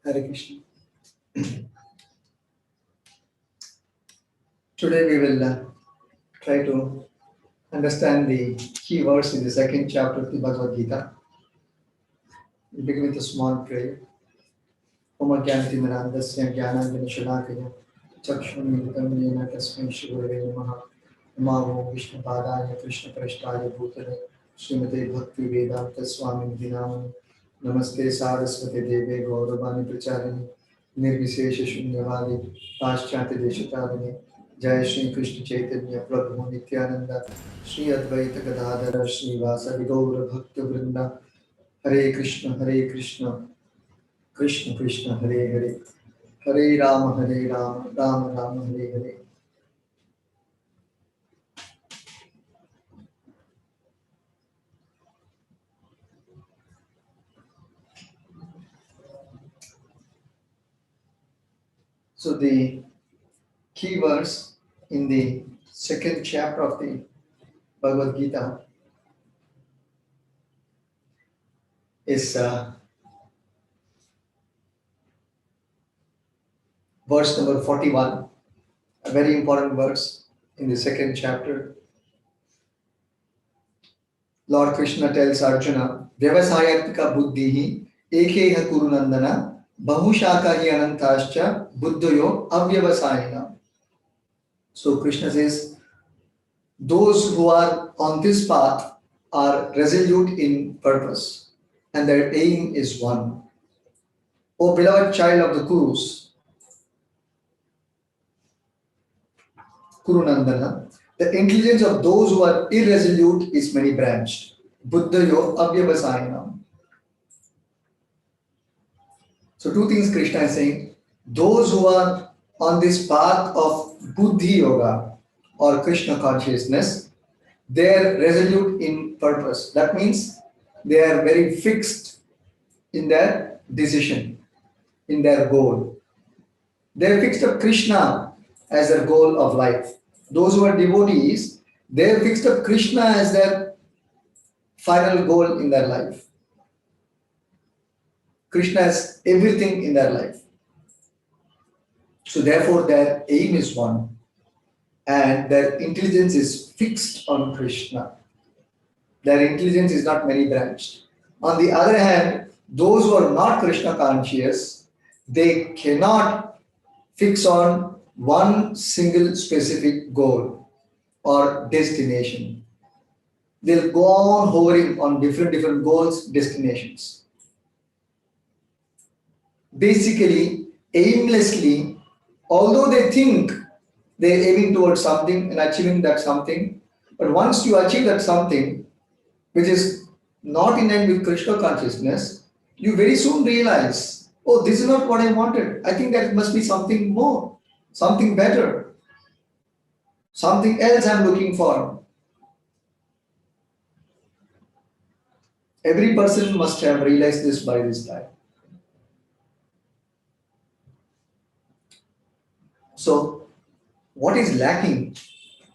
Hare Krishna. Today we will try to understand the key verse in the second chapter of the Bhagavad Gita. We begin with a small prayer. Om Jnanati Mirandasya Jnanandana Shalakaya Chakshunmilitam Yena Tasmai Shivare Namaha Namo Vishnu Padaya Krishna Prashtaya Bhutale Srimate Bhakti Vedanta Swami Dinamani Namaste Saraswati Deve Gauravani Pracharani Nirvishesha Shunyavadi Paschati Deshatarani Jai Shri Krishna Chaitanya Prabhu Nityananda Shri Advaita Gadadhara Shri Vasadi Gaura Bhakta Vrinda Hare Krishna Krishna Krishna Hare Hare Hare Rama Rama Rama Hare Hare. So the key verse in the second chapter of the Bhagavad Gita is verse number 41, a very important verse in the second chapter. Lord Krishna tells Arjuna, Vyavasayatika buddhihi ekeha kurunandana bahushaka hi anantascha buddhayo avyavasayina. So Krishna says, those who are on this path are resolute in purpose and their aim is one. O beloved child of the Kurus, Kurunandana, the intelligence of those who are irresolute is many branched. Buddhayo avyavasayana. So two things Krishna is saying. Those who are on this path of Buddhi Yoga or Krishna consciousness, they are resolute in purpose. That means they are very fixed in their decision, in their goal. They have fixed up Krishna as their goal of life. Those who are devotees, they have fixed up Krishna as their final goal in their life. Krishna is everything in their life. So therefore their aim is one and their intelligence is fixed on Krishna. Their intelligence is not many branched. On the other hand, those who are not Krishna conscious, they cannot fix on one single specific goal or destination. They'll go on hovering on different goals, destinations. Basically, aimlessly, although they think they're aiming towards something and achieving that something, but once you achieve that something, which is not in line with Krishna consciousness, you very soon realize, oh, this is not what I wanted. I think there must be something more, something better, something else I'm looking for. Every person must have realized this by this time. So, what is lacking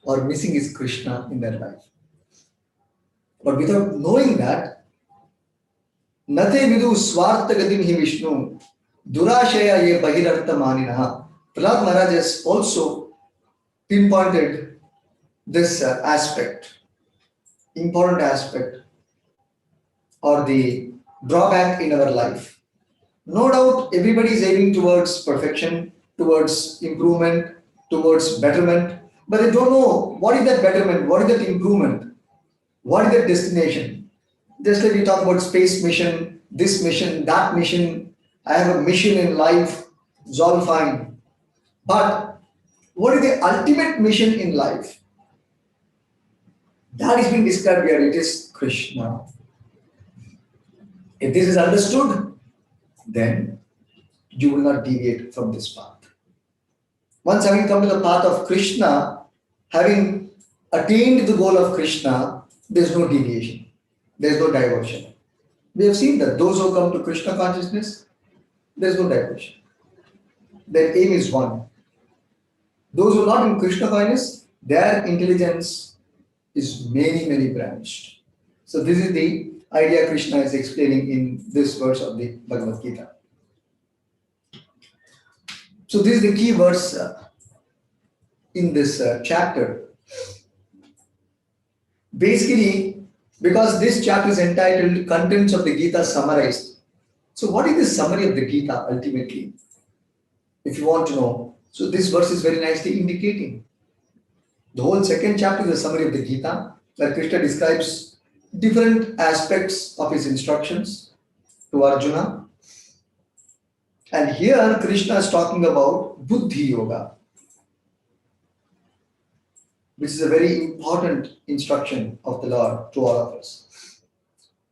or missing is Krishna in their life. But without knowing that, Nate vidu swartha gatim hi Vishnu, durashaya ye bahirartha maninaha. Prahlad Maharaj has also pinpointed this aspect, important aspect, or the drawback in our life. No doubt everybody is aiming towards perfection, towards improvement, towards betterment, but they don't know what is that betterment, what is that improvement, what is that destination. Just like we talk about space mission, this mission, that mission, I have a mission in life, it's all fine. But what is the ultimate mission in life? That is being described here, it is Krishna. If this is understood, then you will not deviate from this path. Once having come to the path of Krishna, having attained the goal of Krishna, there is no deviation, there is no diversion. We have seen that those who come to Krishna consciousness, there is no diversion. Their aim is one. Those who are not in Krishna consciousness, their intelligence is many, many branched. So this is the idea Krishna is explaining in this verse of the Bhagavad Gita. So this is the key verse in this chapter. Basically, because this chapter is entitled Contents of the Gita Summarized. So what is the summary of the Gita ultimately? If you want to know. So this verse is very nicely indicating. The whole second chapter is a summary of the Gita, where Krishna describes different aspects of his instructions to Arjuna. And here Krishna is talking about Buddhi Yoga, which is a very important instruction of the Lord to all of us.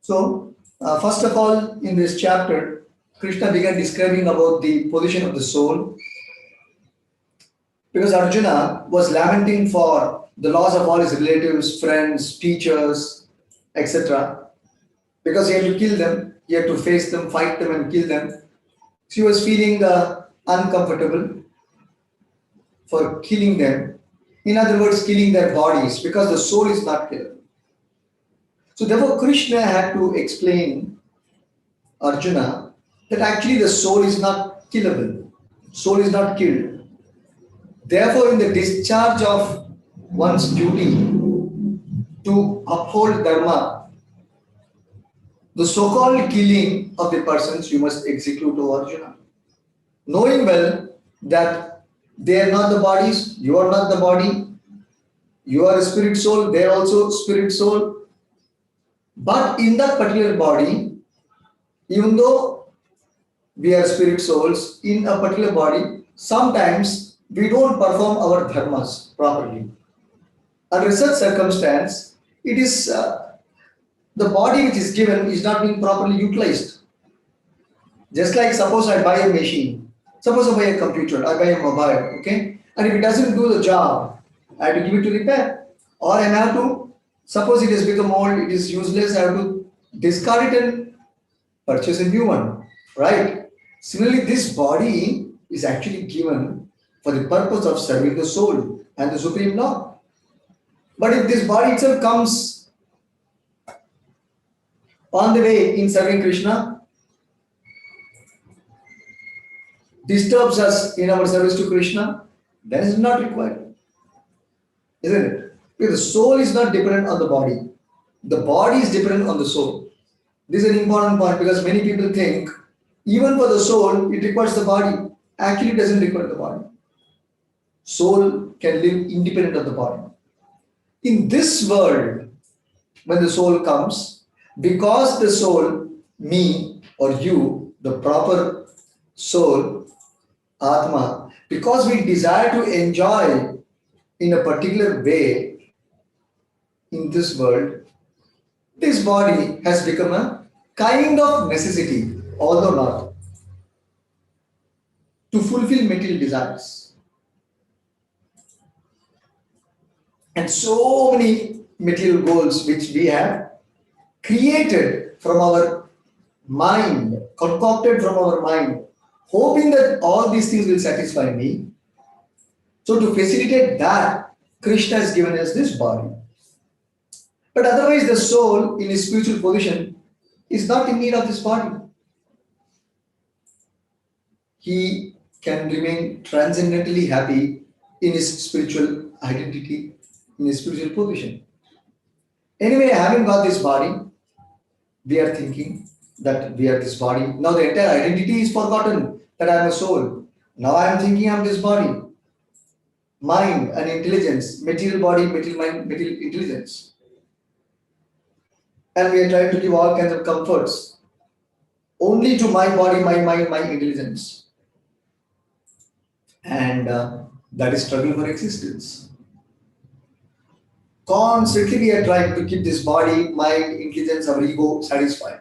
So, first of all, in this chapter, Krishna began describing about the position of the soul, because Arjuna was lamenting for the loss of all his relatives, friends, teachers, etc. Because he had to kill them, he had to face them, fight them, and kill them. So he was feeling uncomfortable for killing them. In other words, killing their bodies, because the soul is not killable. So therefore, Krishna had to explain Arjuna that actually the soul is not killable. Soul is not killed. Therefore, in the discharge of one's duty to uphold dharma, the so-called killing of the persons you must execute, O Arjuna, knowing well that they are not the bodies, you are not the body, you are a spirit soul, they are also spirit soul. But in that particular body, even though we are spirit souls, in a particular body, sometimes we don't perform our dharmas properly. Under such circumstance, it is the body which is given is not being properly utilized. Just like suppose I buy a machine, suppose I buy a computer, I buy a mobile, okay? And if it doesn't do the job, I have to give it to repair. Or I have to, suppose it has become old, it is useless, I have to discard it and purchase a new one, right? Similarly, this body is actually given for the purpose of serving the soul and the Supreme Lord. But if this body itself comes on the way in serving Krishna, disturbs us in our service to Krishna, then it is not required. Isn't it? Because the soul is not dependent on the body. The body is dependent on the soul. This is an important point, because many people think even for the soul, it requires the body. Actually, it doesn't require the body. Soul can live independent of the body. In this world, when the soul comes, because the soul, me or you, the proper soul, Atma, because we desire to enjoy in a particular way in this world, this body has become a kind of necessity, although not, to fulfill material desires. And so many material goals which we have created from our mind, concocted from our mind, hoping that all these things will satisfy me. So to facilitate that, Krishna has given us this body. But otherwise, the soul in his spiritual position is not in need of this body. He can remain transcendently happy in his spiritual identity, in his spiritual position. Anyway, having got this body, we are thinking that we are this body. Now the entire identity is forgotten, that I am a soul. Now I am thinking I am this body. Mind and intelligence, material body, material mind, material intelligence. And we are trying to give all kinds of comforts only to my body, my mind, my intelligence. And that is struggle for existence. Constantly we are trying to keep this body, mind, intelligence, our ego satisfied.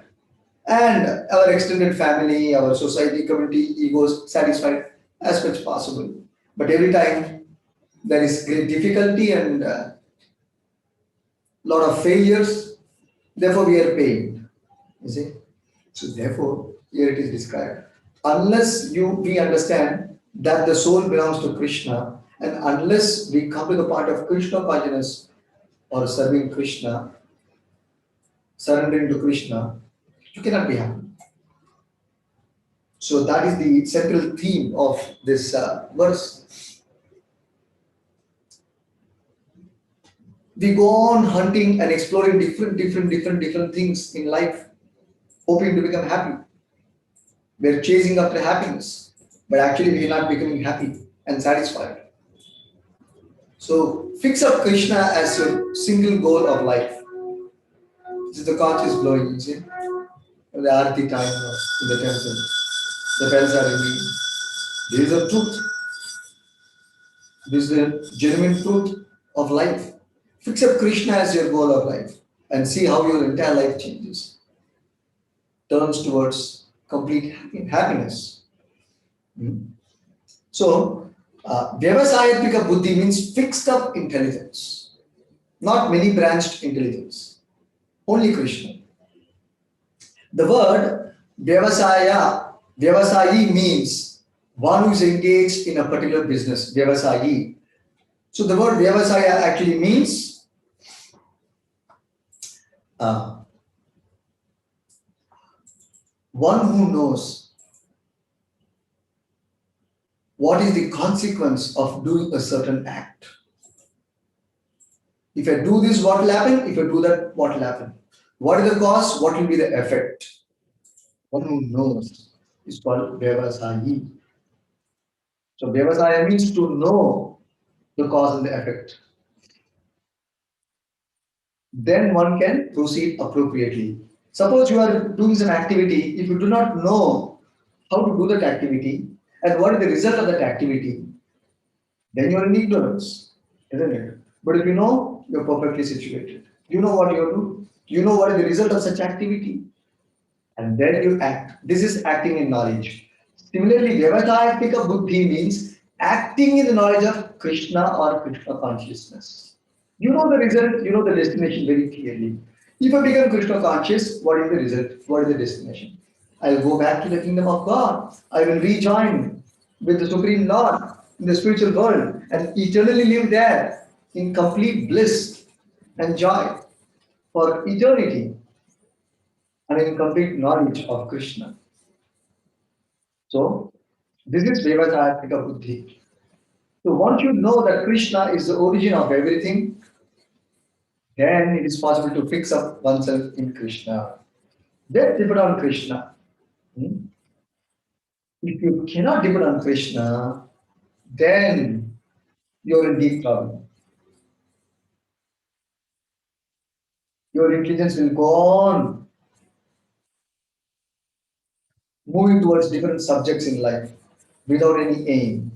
And our extended family, our society, community, egos satisfied as much possible. But every time there is great difficulty and lot of failures, therefore we are pained. You see? So therefore, here it is described. Unless we understand that the soul belongs to Krishna And unless we come to the point of Krishna consciousness or serving Krishna, surrendering to Krishna, you cannot be happy. So that is the central theme of this verse. We go on hunting and exploring different things in life, hoping to become happy. We're chasing after happiness, but actually we're not becoming happy and satisfied. So fix up Krishna as your single goal of life. This is the conscious blowing, you see. The arati time in the temple. The bells are ringing. This is the truth. This is the genuine truth of life. Fix up Krishna as your goal of life and see how your entire life changes. Turns towards complete happiness. So, Vyavasayatmika Buddhi means fixed up intelligence, not many branched intelligence, only Krishna. The word Vyavasayi means one who is engaged in a particular business, Vyavasayi. So the word Vyavasaya actually means one who knows what is the consequence of doing a certain act. If I do this, what will happen? If I do that, what will happen? What is the cause? What will be the effect? One who knows is called Vyavasayi. So Vyavasaya means to know the cause and the effect. Then one can proceed appropriately. Suppose you are doing some activity, if you do not know how to do that activity and what is the result of that activity, then you are in ignorance, isn't it? But if you know, you're perfectly situated. You know what you do, you know what is the result of such activity, and then you act. This is acting in knowledge. Similarly, Vyavadhyayatmika Buddhi means acting in the knowledge of Krishna or Krishna consciousness. You know the result, you know the destination very clearly. If I become Krishna conscious, what is the result? What is the destination? I will go back to the kingdom of God. I will rejoin with the Supreme Lord in the spiritual world and eternally live there in complete bliss and joy for eternity and in complete knowledge of Krishna. So, this is Vyavadhyayatmika Buddhi. So, once you know that Krishna is the origin of everything, then it is possible to fix up oneself in Krishna. Then depend on Krishna. If you cannot depend on Krishna, then you're in deep trouble. Your intelligence will go on moving towards different subjects in life without any aim.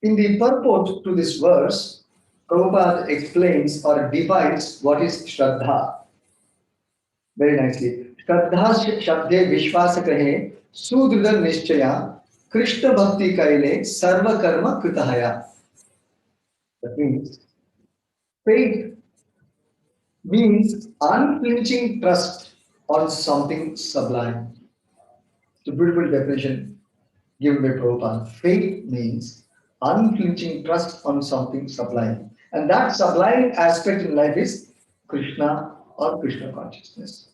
In the purport to this verse, Prabhupada explains or divides what is Shraddha very nicely. Shraddha Shabde Vishwasa Kahe Sudrida Nishchaya Krishna Bhakti Kaile Sarva Karma Kritahaya. That means faith means unflinching trust on something sublime. It's a beautiful definition given by Prabhupada. Faith means unflinching trust on something sublime. And that sublime aspect in life is Krishna or Krishna consciousness.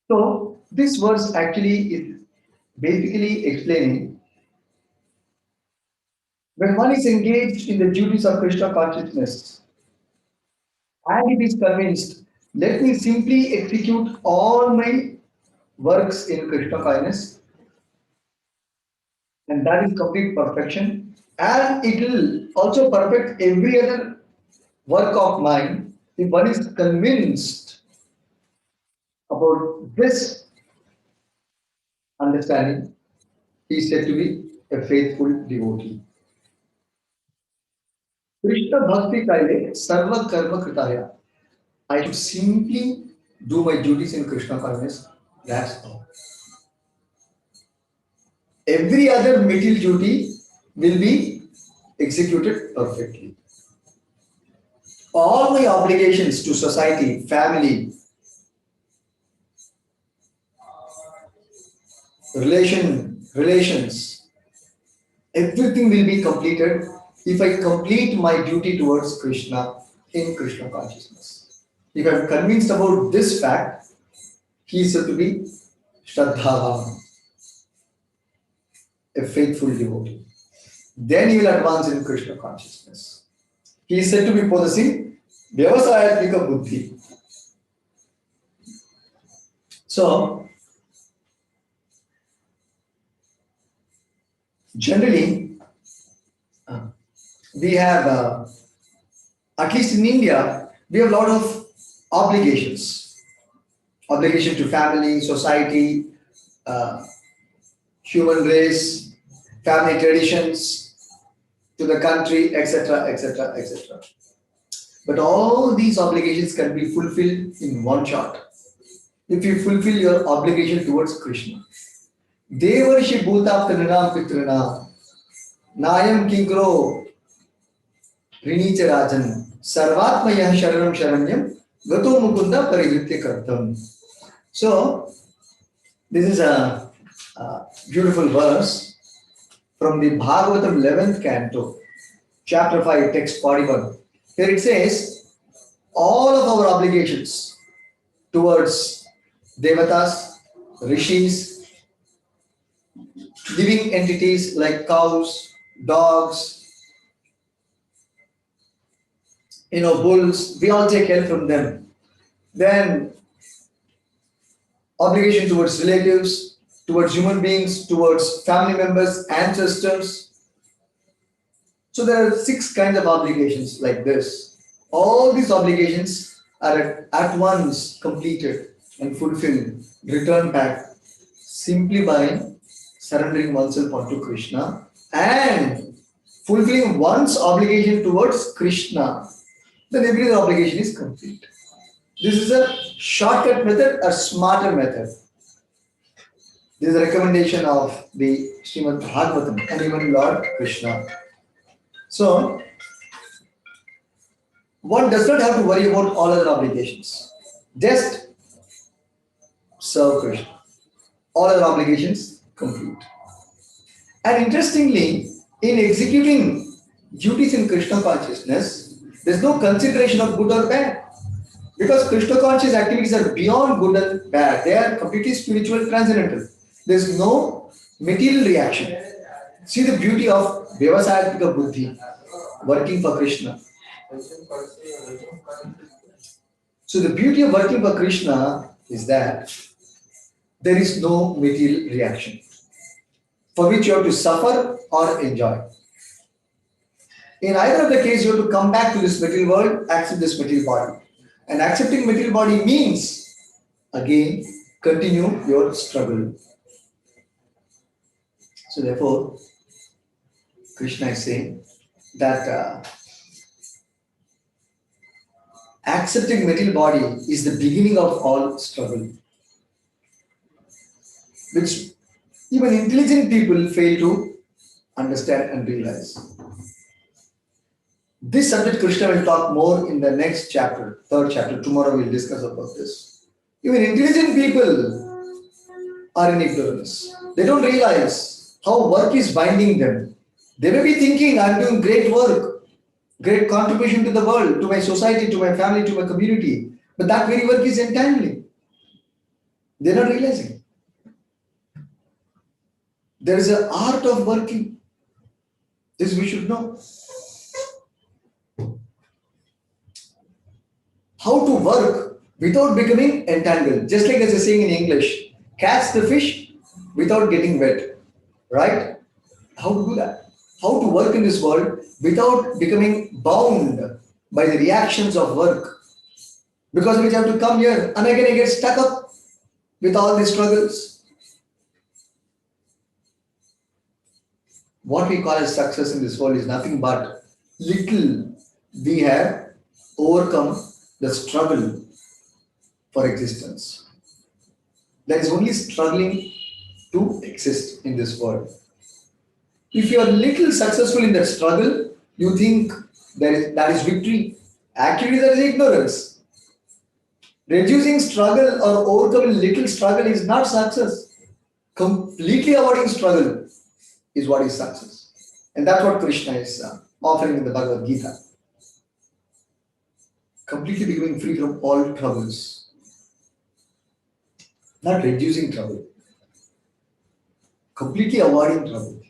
So, this verse actually is basically explaining when one is engaged in the duties of Krishna consciousness and it is convinced, let me simply execute all my works in Krishna kindness, and that is complete perfection, and it will also perfect every other work of mine. If one is convinced about this understanding, he is said to be a faithful devotee. Krishna Bhakti Kaile Sarva Karma Kritaya. I should simply do my duties in Krishna kindness. That's all. Every other material duty will be executed perfectly. All my obligations to society, family, relations, everything will be completed if I complete my duty towards Krishna in Krishna consciousness. If I'm convinced about this fact, he is said to be Shraddhavan, a faithful devotee. Then he will advance in Krishna consciousness. He is said to be possessing Vyavasayatmika Buddhi. So, generally, we have, at least in India, we have a lot of obligations. Obligation to family, society, human race, family traditions, to the country, etc., etc., etc. But all these obligations can be fulfilled in one shot. If you fulfill your obligation towards Krishna. Devarshi Bhutaptananam Pitranam Nayam Kinkro Rinicha Rajan Sarvatmaya Sharanam Sharanyam Gato Mukunda Parivritya Kartam. So, this is a beautiful verse from the Bhagavatam 11th canto, chapter 5, text 41. Here it says, all of our obligations towards devatas, rishis, living entities like cows, dogs, bulls, we all take help from them. Then obligation towards relatives, towards human beings, towards family members, ancestors. So there are 6 kinds of obligations like this. All these obligations are at once completed and fulfilled, returned back simply by surrendering oneself unto Krishna and fulfilling one's obligation towards Krishna. Then every other obligation is complete. This is a shortcut method, a smarter method. This is a recommendation of the Srimad Bhagavatam and even Lord Krishna. So, one does not have to worry about all other obligations. Just serve Krishna. All other obligations complete. And interestingly, in executing duties in Krishna consciousness, there is no consideration of good or bad. Because Krishna conscious activities are beyond good and bad. They are completely spiritual, transcendental. There is no material reaction. See the beauty of Vyavasayatmika Buddhi, working for Krishna. So the beauty of working for Krishna is that there is no material reaction for which you have to suffer or enjoy. In either of the case, you have to come back to this material world, accept this material body. And accepting material body means, again, continue your struggle. So therefore, Krishna is saying that accepting material body is the beginning of all struggle, which even intelligent people fail to understand and realize. This subject Krishna will talk more in the next chapter, 3rd chapter. Tomorrow we'll discuss about this. Even intelligent people are in ignorance. They don't realize how work is binding them. They may be thinking, I'm doing great work, great contribution to the world, to my society, to my family, to my community. But that very work is entangling. They're not realizing. There is an art of working. This we should know. How to work without becoming entangled. Just like there's a saying in English, catch the fish without getting wet. Right? How to do that? How to work in this world without becoming bound by the reactions of work. Because we have to come here and again I get stuck up with all these struggles. What we call as success in this world is nothing but little we have overcome the struggle for existence. There is only struggling to exist in this world. If you are little successful in that struggle, you think that is victory. Actually, that is ignorance. Reducing struggle or overcoming little struggle is not success. completely avoiding struggle is what is success. And that's what Krishna is offering in the Bhagavad Gita. Completely becoming free from all troubles, not reducing trouble, completely avoiding trouble.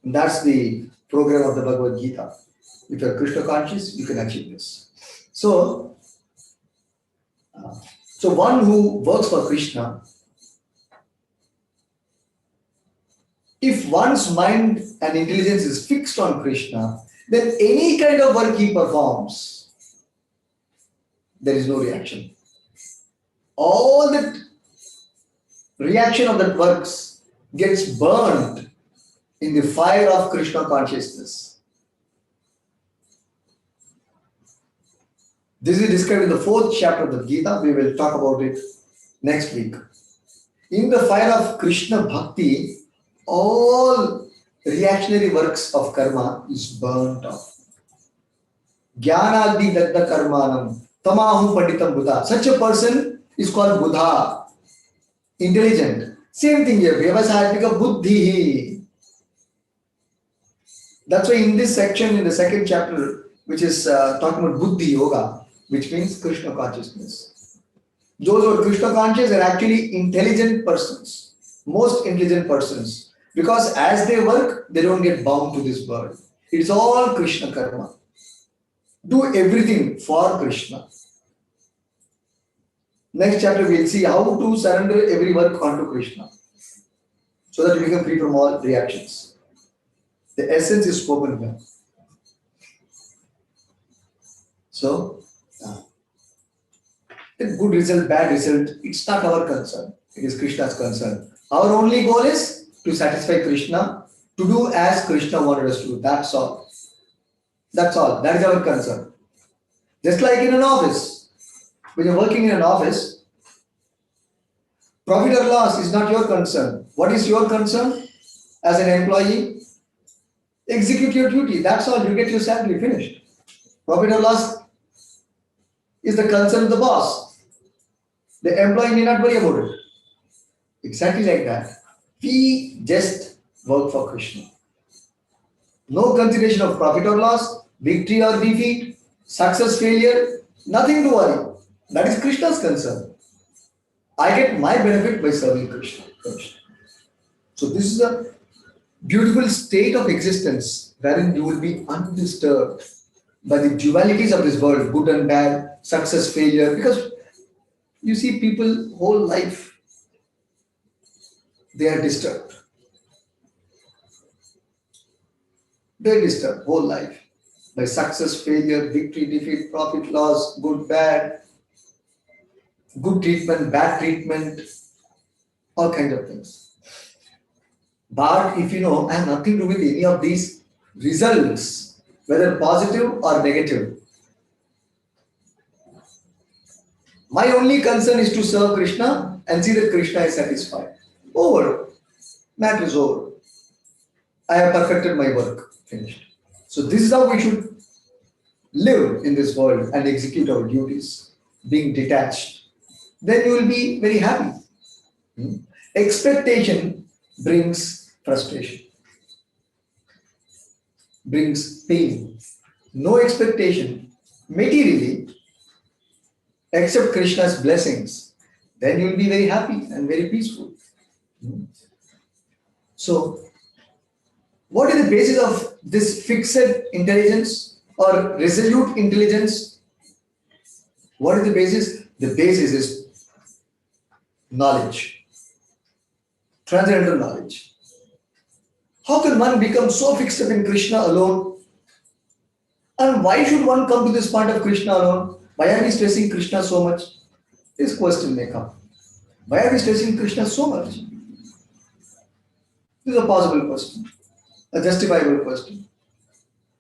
And that's the program of the Bhagavad Gita. If you're Krishna conscious, you can achieve this. So one who works for Krishna, if one's mind and intelligence is fixed on Krishna, then any kind of work he performs, there is no reaction. All that reaction of that works gets burned in the fire of Krishna consciousness. This is described in the 4th chapter of the Gita. We will talk about it next week. In the fire of Krishna Bhakti, all reactionary works of karma is burnt off. Jnanadi datta karmanam tamahum panditam buddha. Such a person is called Buddha, intelligent. Same thing here, vyavasayatika buddhi. That's why in this section, in the 2nd chapter, which is talking about buddhi yoga, which means Krishna consciousness. Those who are Krishna conscious are actually intelligent persons, most intelligent persons, because as they work, they don't get bound to this world. It's all Krishna karma. Do everything for Krishna. Next chapter we'll see how to surrender every work onto Krishna, so that you become free from all reactions. The essence is spoken here. So, the good result, bad result, it's not our concern. It is Krishna's concern. Our only goal is to satisfy Krishna, to do as Krishna wanted us to do. That's all. That's all. That is our concern. Just like in an office. When you're working in an office, profit or loss is not your concern. What is your concern as an employee? Execute your duty. That's all. You get your salary, finished. Profit or loss is the concern of the boss. The employee may not worry about it. Exactly like that. We just work for Krishna. No consideration of profit or loss, victory or defeat, success, failure, nothing to worry. That is Krishna's concern. I get my benefit by serving Krishna. So this is a beautiful state of existence wherein you will be undisturbed by the dualities of this world, good and bad, success, failure. Because you see people whole life, they are disturbed. They are disturbed whole life by success, failure, victory, defeat, profit, loss, good, bad, good treatment, bad treatment, all kinds of things. But if you know, I have nothing to do with any of these results, whether positive or negative. My only concern is to serve Krishna and see that Krishna is satisfied. Over. Matter is over. I have perfected my work. Finished. So this is how we should live in this world and execute our duties, being detached. Then you will be very happy. Expectation brings frustration, brings pain. No expectation materially except Krishna's blessings, then you will be very happy and very peaceful. So, what is the basis of this fixed intelligence or resolute intelligence? What is the basis? The basis is knowledge, transcendental knowledge. How can one become so fixed up in Krishna alone? And why should one come to this point of Krishna alone? Why are we stressing Krishna so much? This question may come. Why are we stressing Krishna so much? This is a possible question, a justifiable question.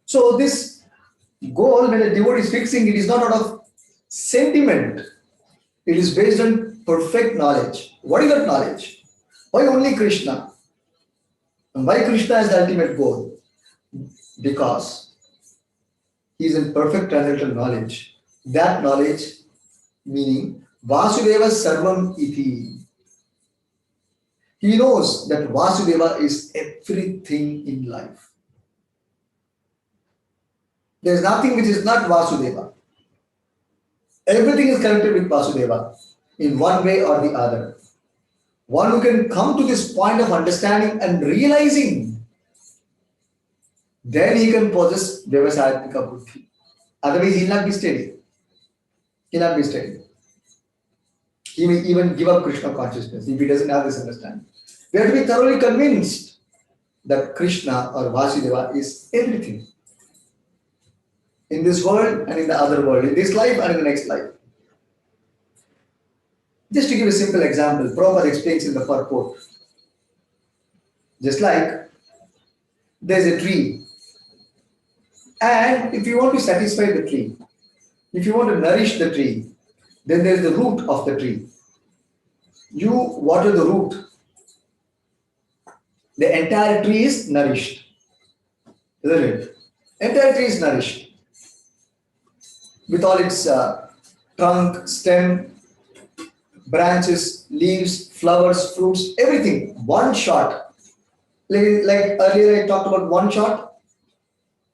So this goal, when a devotee is fixing, it is not out of sentiment. It is based on perfect knowledge. What is that knowledge? Why only Krishna? And why Krishna is the ultimate goal? Because he is in perfect transcendental knowledge. That knowledge meaning Vasudeva Sarvam Iti. He knows that Vasudeva is everything in life. There is nothing which is not Vasudeva. Everything is connected with Vasudeva in one way or the other. One who can come to this point of understanding and realizing, then he can possess Vyavasayatmika Buddhi. Otherwise, he will not be steady. He will not be steady. He may even give up Krishna consciousness if he doesn't have this understanding. We have to be thoroughly convinced that Krishna or Vasudeva is everything in this world and in the other world, in this life and in the next life. Just to give a simple example, Prabhupada explains in the purport. Just like there's a tree, and if you want to satisfy the tree, if you want to nourish the tree, then there is the root of the tree. You water the root, the entire tree is nourished, isn't it? Entire tree is nourished with all its trunk, stem, branches, leaves, flowers, fruits, everything. One shot. Like earlier I talked about one shot.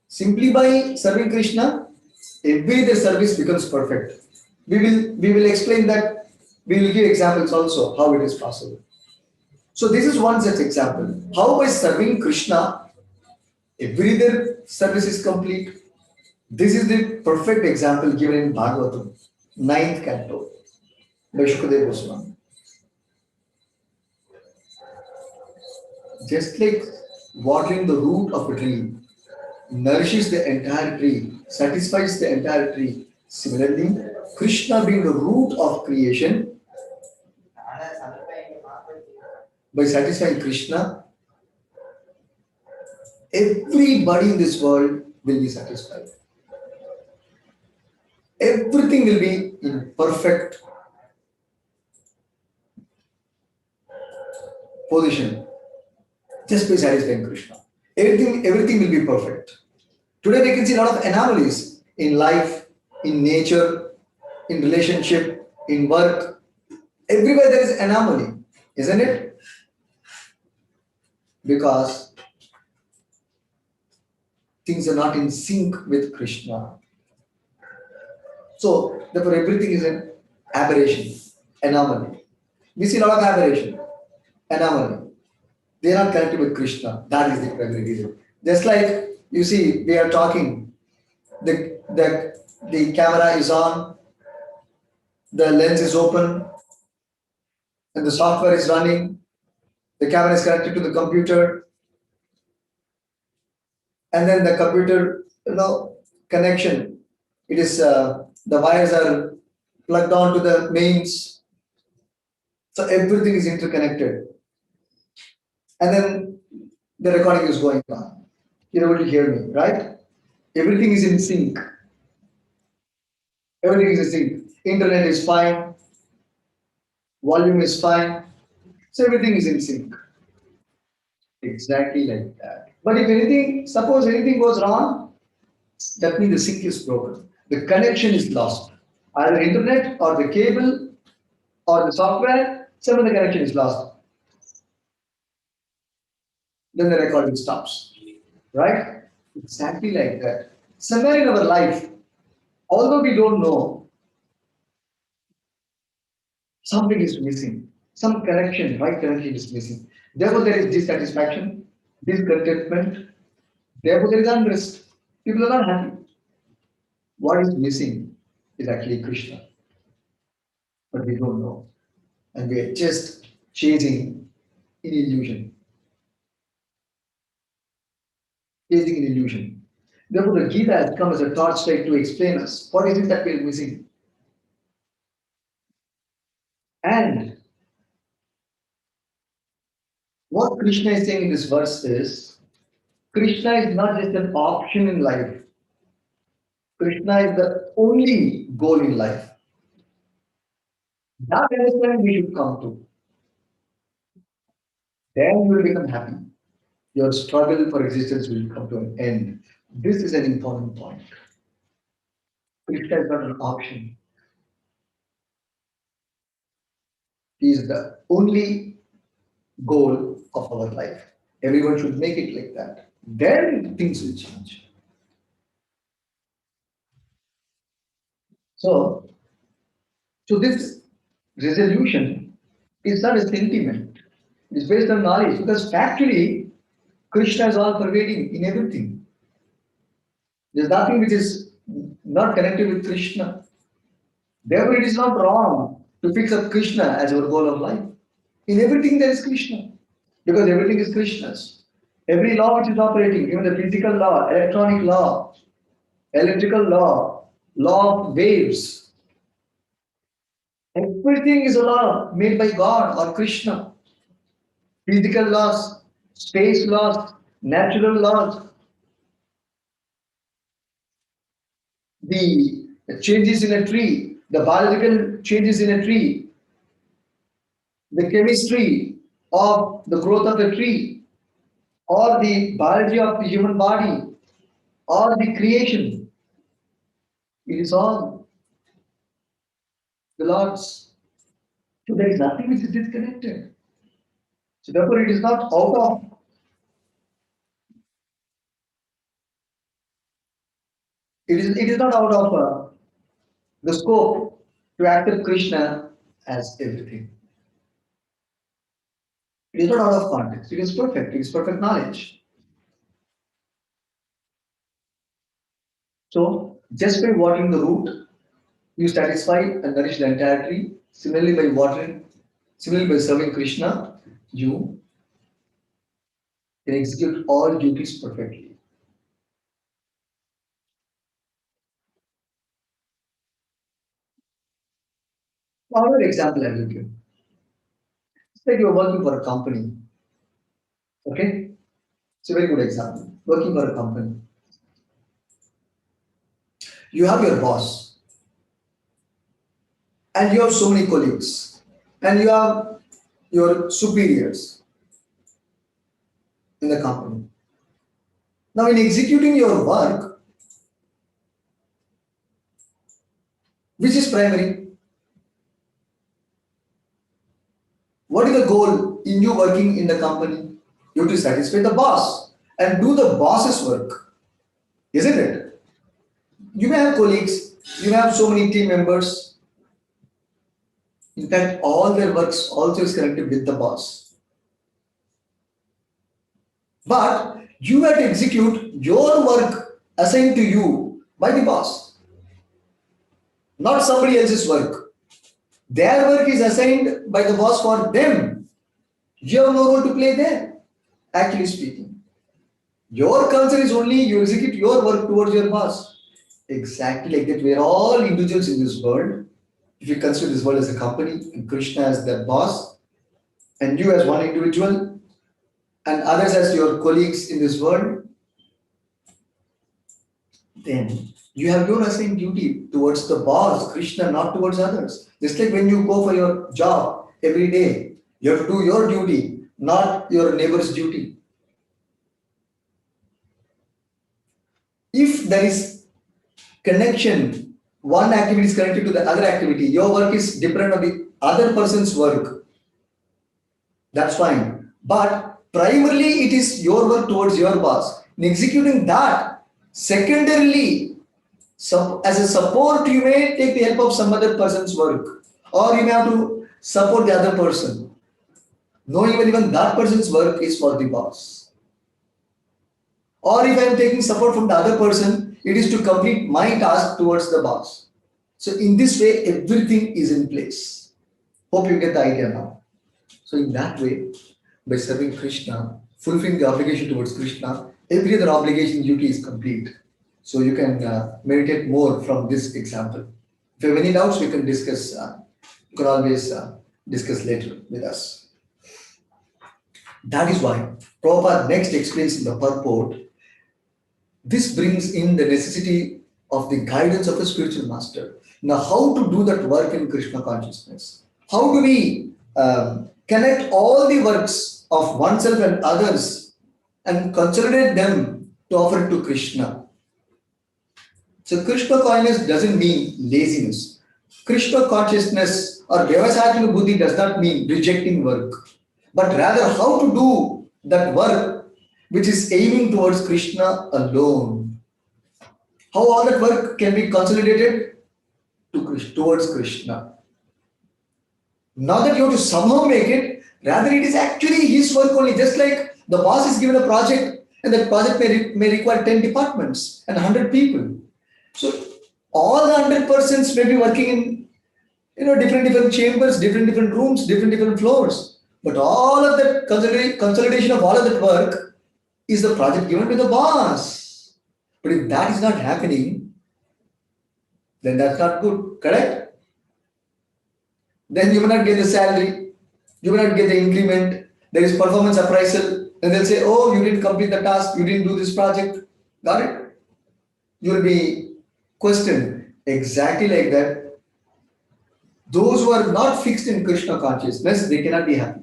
Simply by serving Krishna, every other service becomes perfect. We will explain that. We will give examples also how it is possible. So this is one such example. How by serving Krishna, every other service is complete. This is the perfect example given in Bhagavatam, 9th canto by Shukadeva Goswami. Just like watering the root of a tree nourishes the entire tree, satisfies the entire tree. Similarly, Krishna being the root of creation, by satisfying Krishna, everybody in this world will be satisfied. Everything will be in perfect position just by satisfying Krishna. Everything will be perfect. Today we can see a lot of anomalies in life, in nature, in relationship, in work. Everywhere there is anomaly, isn't it? Because things are not in sync with Krishna. So therefore everything is an aberration, anomaly. We see a lot of aberration, anomaly. They are not connected with Krishna. That is the primary reason. Just like you see, we are talking, the camera is on, the lens is open, and the software is running, the camera is connected to the computer, and then the computer, connection, it is the wires are plugged on to the mains, so everything is interconnected, and then the recording is going on. You're able to hear me, right? Everything is in sync. Everything is in sync. Internet is fine, volume is fine, so everything is in sync. Exactly like that. But if anything, suppose anything goes wrong, that means the sync is broken. The connection is lost. Either internet or the cable or the software, some of the connection is lost. Then the recording stops. Right? Exactly like that. Somewhere in our life, although we don't know, something is missing. Some connection, right connection is missing. Therefore, there is dissatisfaction, discontentment. Therefore, there is unrest. People are not happy. What is missing is actually Krishna, but we don't know. And we are just chasing an illusion. Chasing an illusion. Therefore, the Gita has come as a torchlight to explain us what is it that we are missing. And what Krishna is saying in this verse is Krishna is not just an option in life. Krishna is the only goal in life. That understanding we should come to. Then you will become happy. Your struggle for existence will come to an end. This is an important point. Krishna is not an option. He is the only goal of our life. Everyone should make it like that. Then things will change. So, so this resolution is not a sentiment. It's based on knowledge because factually Krishna is all pervading in everything. There's nothing which is not connected with Krishna. Therefore, it is not wrong to fix up Krishna as our goal of life. In everything there is Krishna because everything is Krishna's. Every law which is operating, even the physical law, electronic law, electrical law, law of waves, everything is a law made by God or Krishna. Physical laws, space laws, natural laws, the changes in a tree, the biological changes in a tree, the chemistry of the growth of a tree, or the biology of the human body, or the creation. It is all the Lord's. So there is nothing which is disconnected. So therefore, it is not out of it is not out of the scope to accept Krishna as everything. It is not out of context. It is perfect. It is perfect knowledge. So just by watering the root, you satisfy and nourish the entire tree. Similarly by serving Krishna, you can execute all duties perfectly. Another example I will give. It's like you're working for a company. Okay? It's a very good example. Working for a company. You have your boss and you have so many colleagues and you have your superiors in the company. Now, in executing your work, which is primary? What is the goal in you working in the company? You have to satisfy the boss and do the boss's work, isn't it? You may have colleagues, you may have so many team members. In fact, all their works also is connected with the boss. But you have to execute your work assigned to you by the boss, not somebody else's work. Their work is assigned by the boss for them. You have no role to play there, actually speaking. Your concern is only you execute your work towards your boss. Exactly like that. We are all individuals in this world. If you consider this world as a company and Krishna as the boss, and you as one individual, and others as your colleagues in this world, then you have your assigned duty towards the boss, Krishna, not towards others. Just like when you go for your job every day, you have to do your duty, not your neighbor's duty. If there is connection, one activity is connected to the other activity, your work is different on the other person's work, that's fine. But primarily, it is your work towards your boss. In executing that, secondarily, so as a support, you may take the help of some other person's work, or you may have to support the other person, knowing when even that person's work is for the boss. Or if I am taking support from the other person, it is to complete my task towards the boss. So in this way, everything is in place. Hope you get the idea now. So in that way, by serving Krishna, fulfilling the obligation towards Krishna, every other obligation duty is complete. So you can meditate more from this example. If you have any doubts, we can discuss. You can always discuss later with us. That is why Prabhupada next explains in the purport. This brings in the necessity of the guidance of a spiritual master. Now, how to do that work in Krishna consciousness? How do we connect all the works of oneself and others and consolidate them to offer it to Krishna? So, Krishna consciousness doesn't mean laziness. Krishna consciousness or Vyavasayatmika Buddhi does not mean rejecting work. but rather how to do that work which is aiming towards Krishna alone. How all that work can be consolidated towards Krishna. Not that you have to somehow make it, rather it is actually his work only. Just like the boss is given a project, and that project may require 10 departments and 100 people. So all the 100% may be working in different chambers, different rooms, different floors. But all of that consolidation of all of that work is the project given to the boss. But if that is not happening, then that's not good, correct? Then you will not get the salary, you will not get the increment, there is performance appraisal, and they'll say, oh, you didn't complete the task, you didn't do this project. Got it? You will be questioned. Exactly like that. Those who are not fixed in Krishna consciousness, they cannot be happy.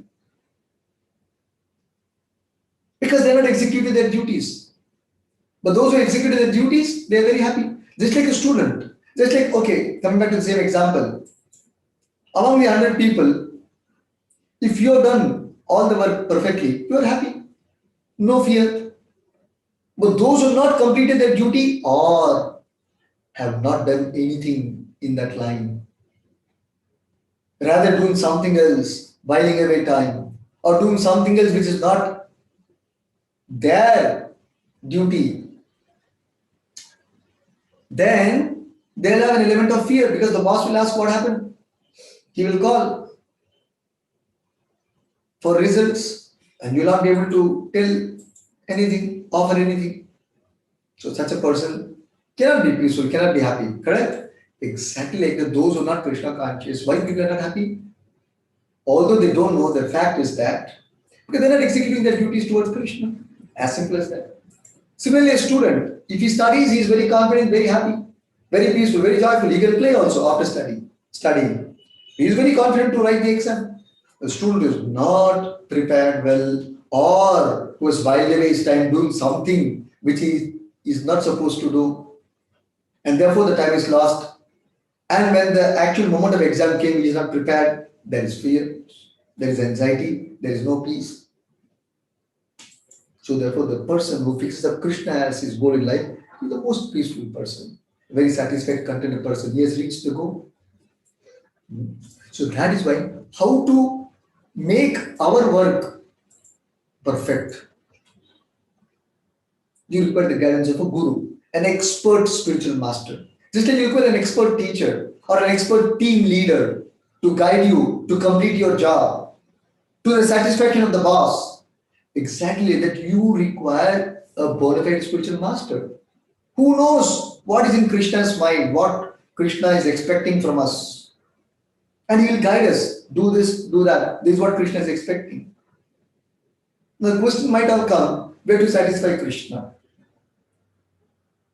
Because they are not executing their duties. But those who execute their duties, they are very happy. Just like a student. Just like, okay, coming back to the same example. Among the 100 people, if you have done all the work perfectly, you are happy. No fear. But those who have not completed their duty or have not done anything in that line, rather doing something else, whiling away time, or doing something else which is not their duty, then they'll have an element of fear because the boss will ask what happened. He will call for results and you will not be able to tell anything, offer anything. So such a person cannot be peaceful, cannot be happy, correct? Exactly like those who are not Krishna conscious. Why people are not happy? Although they don't know, the fact is that because they're not executing their duties towards Krishna. As simple as that. Similarly, a student, if he studies, he is very confident, very happy, very peaceful, very joyful. He can play also after studying. He is very confident to write the exam. The student is not prepared well or who has whiled away his time doing something which he is not supposed to do, and therefore the time is lost. And when the actual moment of exam came, he is not prepared. There is fear, there is anxiety, there is no peace. So therefore, the person who fixes up Krishna as his goal in life is the most peaceful person, a very satisfied, contented person. He has reached the goal. So that is why how to make our work perfect. You require the guidance of a guru, an expert spiritual master. Just like you require an expert teacher or an expert team leader to guide you to complete your job to the satisfaction of the boss. Exactly that you require a bona fide spiritual master who knows what is in Krishna's mind, what Krishna is expecting from us. And he will guide us. Do this, do that. This is what Krishna is expecting. Now the question might have come, where to satisfy Krishna?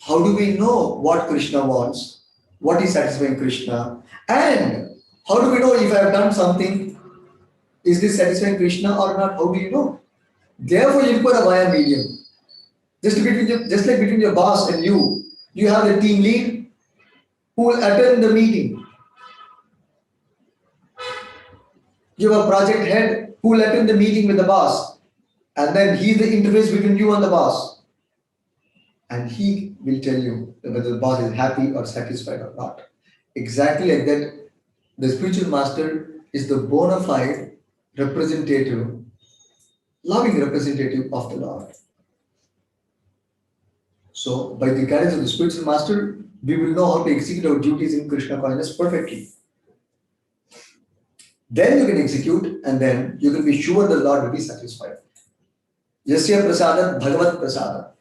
How do we know what Krishna wants? What is satisfying Krishna? And how do we know if I have done something, is this satisfying Krishna or not? How do you know? Therefore, you put a via medium. Just like between your boss and you have the team lead who will attend the meeting. You have a project head who will attend the meeting with the boss. And then he is the interface between you and the boss. And he will tell you whether the boss is happy or satisfied or not. Exactly like that, the spiritual master is the bona fide representative, loving representative of the Lord. So, by the guidance of the spiritual master, we will know how to execute our duties in Krishna consciousness perfectly. Then you can execute, and then you can be sure the Lord will be satisfied. Yasya prasadat bhagavat prasadat.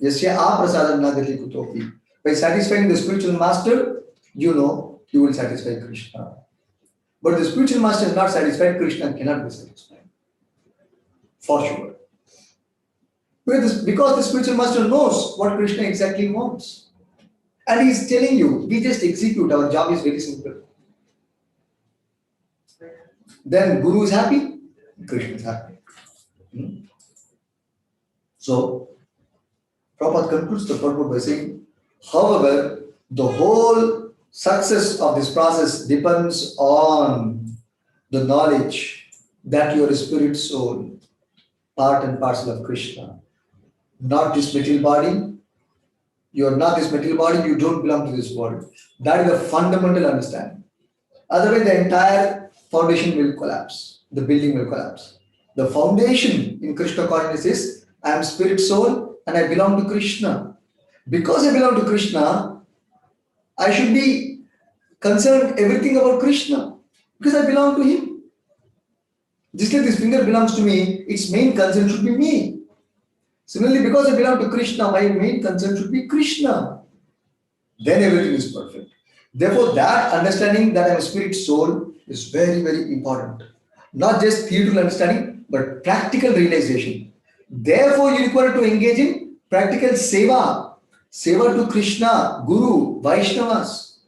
Yasya aprasadam nagati kutopi. By satisfying the spiritual master, you know you will satisfy Krishna. But the spiritual master is not satisfied, Krishna cannot be satisfied. For sure. Because the spiritual master knows what Krishna exactly wants. And he is telling you, we just execute, our job is very simple. Then Guru is happy, Krishna is happy. So, Prabhupada concludes the purport by saying, however, the whole success of this process depends on the knowledge that you are a spirit soul, part and parcel of Krishna. Not this material body. You are not this material body. You don't belong to this world. That is the fundamental understanding. Otherwise, the entire foundation will collapse. The building will collapse. The foundation in Krishna consciousness is I am spirit soul and I belong to Krishna. Because I belong to Krishna, I should be concerned everything about Krishna because I belong to him. Just like this finger belongs to me, its main concern should be me. Similarly, because I belong to Krishna, my main concern should be Krishna. Then everything is perfect. Therefore, that understanding that I am a spirit soul is very, very important. Not just theoretical understanding, but practical realization. Therefore, you require to engage in practical seva. Seva to Krishna, Guru, Vaishnavas.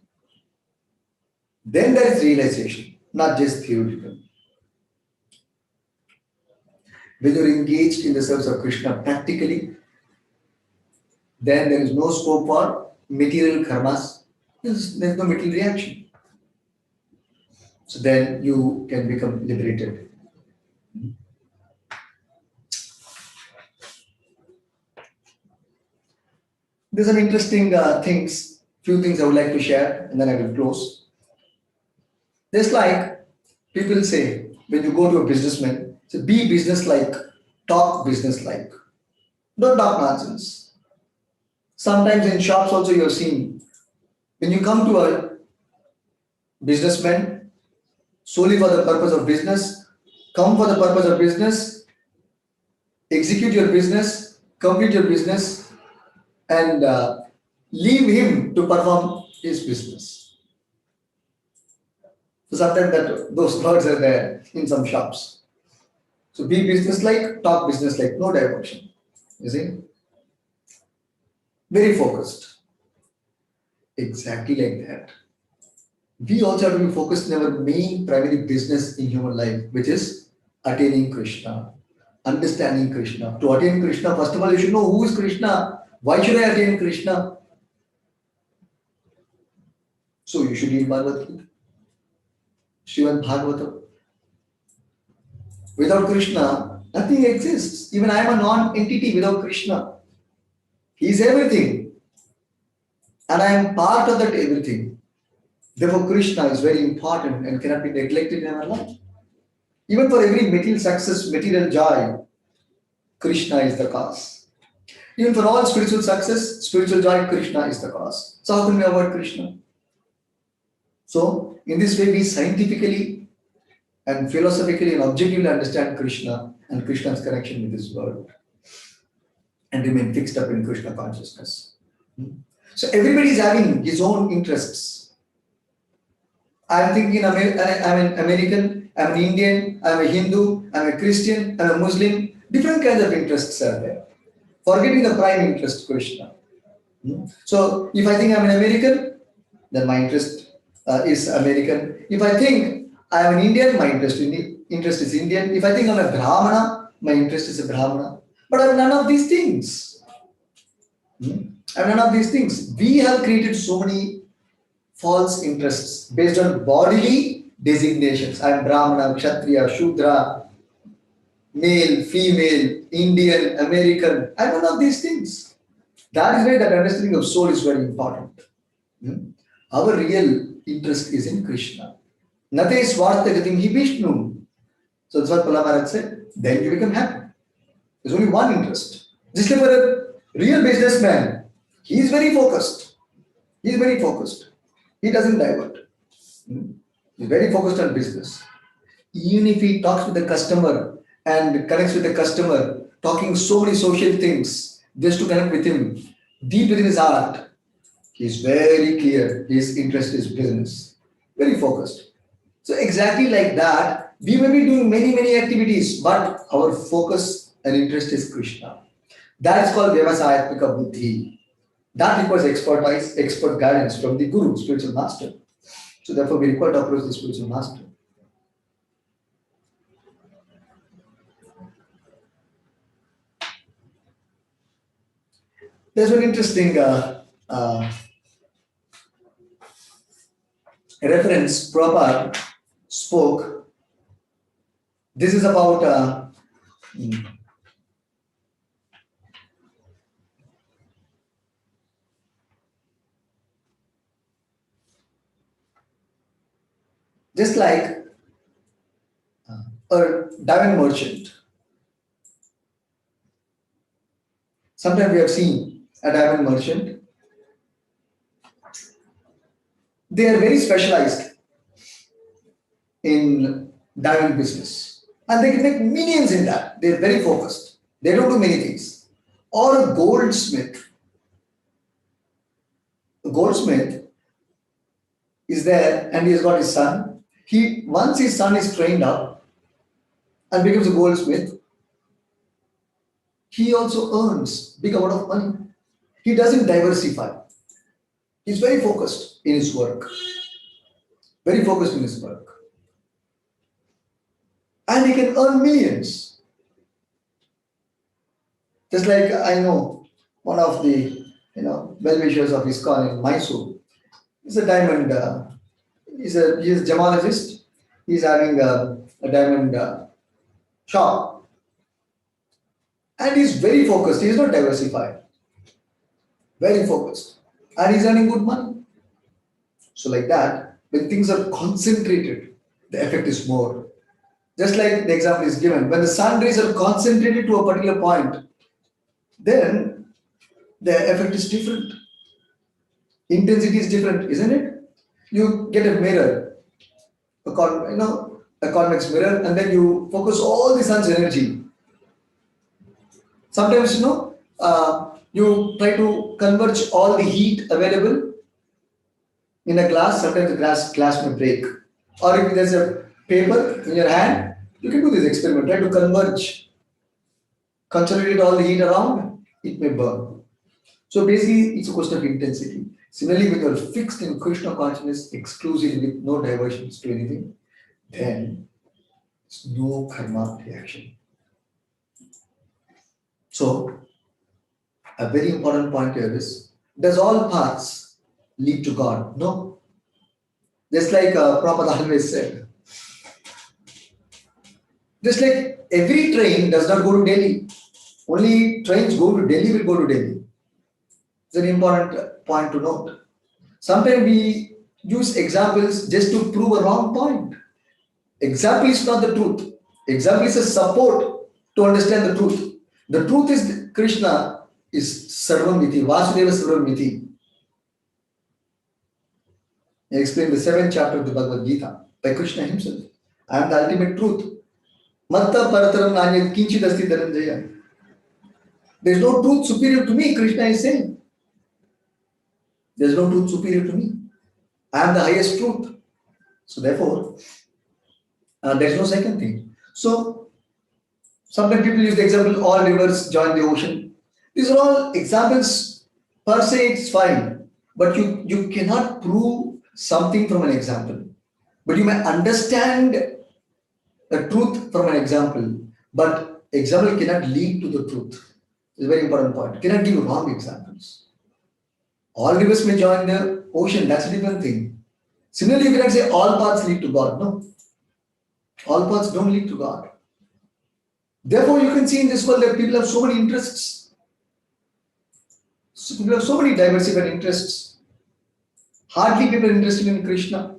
Then there is realization, not just theoretical. When you are engaged in the service of Krishna practically, then there is no scope for material karmas. There is no material reaction. So then you can become liberated. There's some interesting few things I would like to share, and then I will close. Just like people say, when you go to a businessman, say be business-like, talk business-like. Don't talk nonsense. Sometimes in shops also you have seen, when you come to a businessman solely for the purpose of business, come for the purpose of business, execute your business, complete your business, and leave him to perform his business. So sometimes those words are there in some shops. So be business-like, talk business-like, no diversion. You see? Very focused. Exactly like that. We also have to be focused in our main primary business in human life, which is attaining Krishna, understanding Krishna. To attain Krishna, first of all, you should know who is Krishna. Why should I attain Krishna? So you should read Bhagavad Gita, Srimad Bhagavatam. Without Krishna, nothing exists. Even I am a non-entity without Krishna. He is everything. And I am part of that everything. Therefore, Krishna is very important and cannot be neglected in our life. Even for every material success, material joy, Krishna is the cause. Even for all spiritual success, spiritual joy, Krishna is the cause. So how can we avoid Krishna? So, in this way, we scientifically and philosophically and objectively understand Krishna and Krishna's connection with this world and remain fixed up in Krishna consciousness. So, everybody is having his own interests. I'm thinking I'm an American, I'm an Indian, I'm a Hindu, I'm a Christian, I'm a Muslim. Different kinds of interests are there. Forgetting the prime interest, Krishna. So, if I think I'm an American, then my interest is American. If I think I am an Indian, my interest is Indian. If I think I'm a Brahmana, my interest is a Brahmana. But I'm none of these things. I'm none of these things. We have created so many false interests based on bodily designations. I am Brahmana, Kshatriya, Shudra, male, female, Indian, American. I'm none of these things. That is why that understanding of soul is very important. Our real interest is in Krishna. Nate swartha gatim hi Vishnu. So that's what Prahlad Maharaj said. Then you become happy. There's only one interest. Just like for a real businessman, he is very focused. He is very focused. He doesn't divert. He's very focused on business. Even if he talks with the customer and connects with the customer, talking so many social things just to connect with him, deep within his heart, he is very clear. His interest is business. Very focused. So exactly like that, we may be doing many, many activities, but our focus and interest is Krishna. That is called Vyavasayatmika Buddhi. That requires expertise, expert guidance from the Guru, spiritual master. So therefore, we require to approach the spiritual master. There's one interesting reference Prabhupada spoke This is about just like a diamond merchant. Sometimes we have seen a diamond merchant. They are very specialized in diamond business, and they can make millions in that. They're very focused. They don't do many things. Or a goldsmith. A goldsmith is there, and he has got his son. He once his son is trained up and becomes a goldsmith, he also earns big amount of money. He doesn't diversify. He's very focused in his work. Very focused in his work. And he can earn millions. Just like I know one of the well-wishers of ISKCON in Mysore. He's a diamond. He's a gemologist. He's having a diamond shop, and he's very focused. He's not diversified. Very focused, and he's earning good money. So like that, when things are concentrated, the effect is more. Just like the example is given, when the sun rays are concentrated to a particular point, then the effect is different. Intensity is different, isn't it? You get a mirror, a convex mirror, and then you focus all the sun's energy. Sometimes you try to converge all the heat available in a glass. Sometimes the glass may break, or if there's a paper in your hand, you can do this experiment. Try to consolidate all the heat around. It may burn. So basically, it's a question of intensity. Similarly, when you're fixed in Krishna consciousness exclusively with no diversions to anything, then it's no karma reaction. So, a very important point here is, does all paths lead to God? No. Just like Prabhupada always said, just like every train does not go to Delhi, only trains go to Delhi will go to Delhi. It's an important point to note. Sometimes we use examples just to prove a wrong point. Example is not the truth. Example is a support to understand the truth. The truth is Krishna is Sarvamiti, Vasudeva Sarvamiti. He explained the 7th chapter of the Bhagavad Gita by Krishna himself. I am the ultimate truth. Matta parataram nanyat kinchit asti dhananjaya. There is no truth superior to me, Krishna is saying. There is no truth superior to me. I am the highest truth. So therefore, there is no second thing. So, sometimes people use the example, all rivers join the ocean. These are all examples per se, it's fine. But you cannot prove something from an example. But you may understand a truth from an example. But example cannot lead to the truth. It's a very important point. You cannot give wrong examples. All rivers may join the ocean, that's a different thing. Similarly, you cannot say all paths lead to God. No. All paths don't lead to God. Therefore, you can see in this world that people have so many interests. So people have so many diversified interests. Hardly people are interested in Krishna.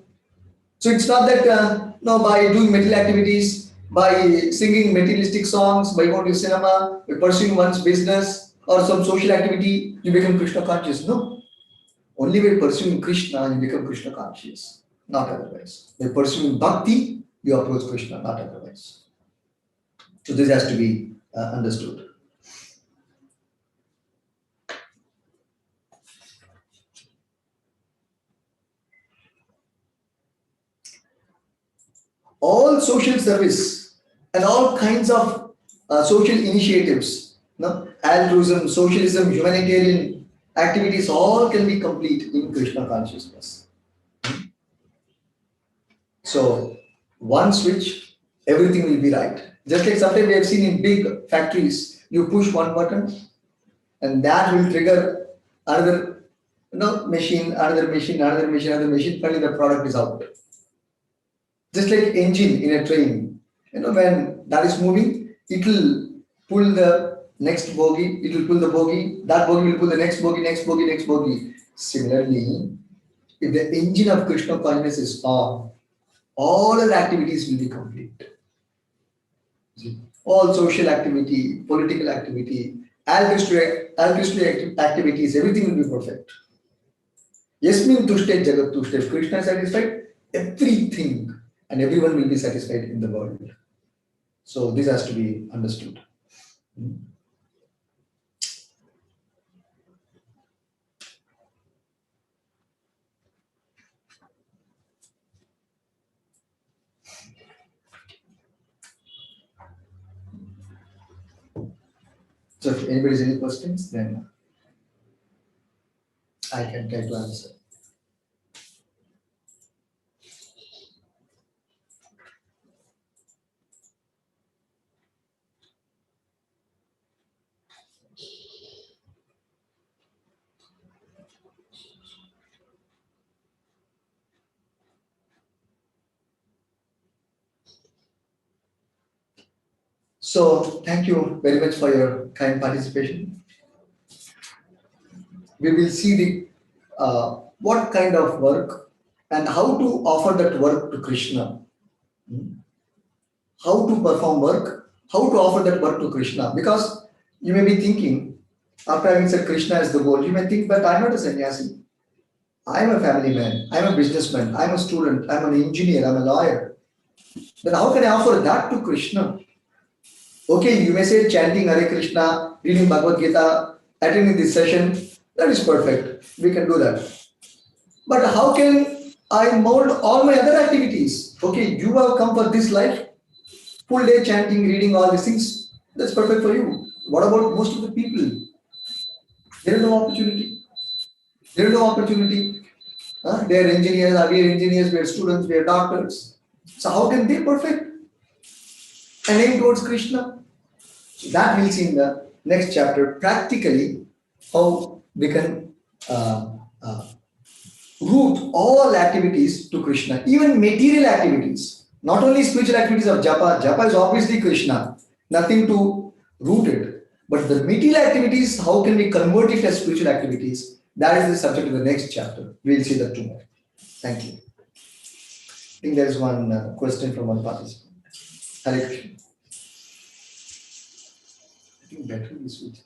So it's not that by doing material activities, by singing materialistic songs, by going to cinema, by pursuing one's business or some social activity, you become Krishna conscious. No. Only by pursuing Krishna, you become Krishna conscious, not otherwise. By pursuing bhakti, you approach Krishna, not otherwise. So this has to be understood. All social service and all kinds of social initiatives, altruism, socialism, humanitarian activities, all can be complete in Krishna consciousness. So, one switch, everything will be right. Just like sometimes we have seen in big factories, you push one button and that will trigger another machine, another machine, finally the product is out. Just like engine in a train, When that is moving, it will pull the next bogie, it will pull the bogie, that bogie will pull the next bogie, next bogie, next bogie. Similarly, if the engine of Krishna consciousness is on, all other activities will be complete. See, all social activity, political activity, altruistic activities, everything will be perfect. Yasmin tushte jagat tushte. If Krishna is satisfied, everything and everyone will be satisfied in the world. So this has to be understood. So if anybody has any questions, then I can try to answer. So thank you very much for your kind participation. We will see the what kind of work and how to offer that work to Krishna. How to perform work, how to offer that work to Krishna. Because you may be thinking, after having said Krishna is the goal, you may think, but I'm not a sannyasi. I'm a family man, I'm a businessman, I'm a student, I'm an engineer, I'm a lawyer. Then how can I offer that to Krishna? Okay, you may say chanting Hare Krishna, reading Bhagavad Gita, attending this session, that is perfect. We can do that. But how can I mold all my other activities? Okay, you have come for this life, full day chanting, reading all these things, that's perfect for you. What about most of the people? There is no opportunity. There is no opportunity. They are engineers, we are engineers, we are students, we are doctors. So how can they perfect and aim towards Krishna? So that we'll see in the next chapter, practically how we can root all activities to Krishna, even material activities, not only spiritual activities of japa. Japa is obviously Krishna, nothing to root it. But the material activities, how can we convert it as spiritual activities? That is the subject of the next chapter. We'll see that tomorrow. Thank you. I think there is one question from one participant. Hare Krishna. I think better we switch.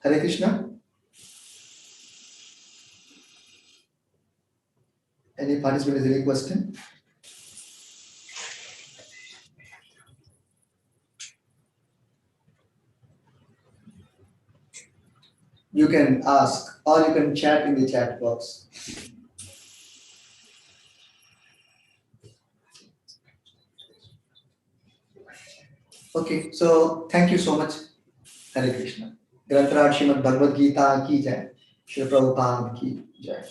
Hare Krishna. Any participant has any question? You can ask or you can chat in the chat box. Okay, so thank you so much. Hare Krishna. Grantaraj Srimad Bhagavad Gita ki jai. Shri Prabhupada ki jai.